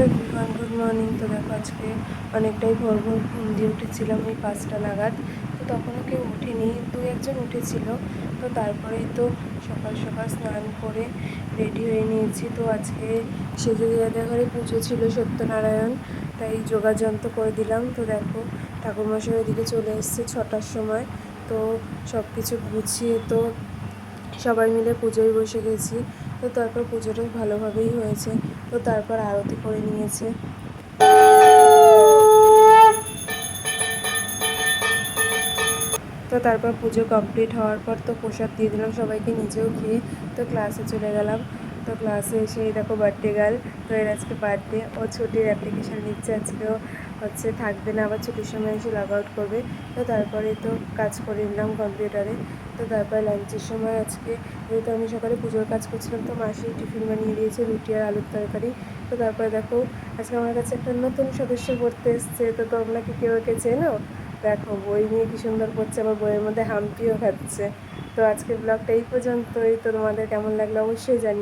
Everyone, good morning. তো দেখো আজকে অনেকটাই ভোর ভোর ঘুম দিয়ে উঠেছিলাম, ওই 5টা নাগাদ। তো তখনও কেউ উঠেনি, দু একজন উঠেছিল। তো তারপরেই তো সকাল সকাল স্নান করে রেডি হয়ে নিয়েছি। তো আজকে সেজে দেওয়া ঘরে পুজো ছিল, সত্যনারায়ণ, তাই যোগাযন্ত্র করে দিলাম। তো দেখো ঠাকুরমশাই ওইদিকে চলে এসছে 6টার সময়। তো সব কিছু গুছিয়ে তো সবাই মিলে পুজোয় বসে গেছি। তো তারপর পুজোটা ভালোভাবেই হয়েছে। তো তারপর আরতি করে নিয়েছে। তো তারপর পুজো কমপ্লিট হওয়ার পর তো প্রসাদ দিয়ে দিলাম সবাইকে, নিজেও খেয়ে তো ক্লাসে চলে গেলাম। তো ক্লাসে এসে এই দেখো বার্থডে গার্ল, তো এর আজকে বার্থডে। ও ছুটির অ্যাপ্লিকেশান দিচ্ছে, আজকেও থাকবে না, আবার ছুটির সময় এসে লগ আউট করবে। তো তারপরে তো কাজ করে নিলাম কম্পিউটারে। তো তারপর লাঞ্চের সময় আজকে যেহেতু আমি সকালে পুজোর কাজ করছিলাম, তো মাসি টিফিন বানিয়ে দিয়েছে, রুটি আর আলুর তরকারি। তো তারপরে দেখো আজকে আমার কাছে একটা নতুন সদস্য পড়তে এসছে। তো তোমরা কি কেউ একে চেনো? দেখো বই নিয়ে কি সুন্দর পড়ছে, আবার বইয়ের মধ্যে হাম্পিও খাচ্ছে। তো আজকের ব্লগটা এই পর্যন্তই। তো তোমাদের কেমন লাগলো অবশ্যই জানি।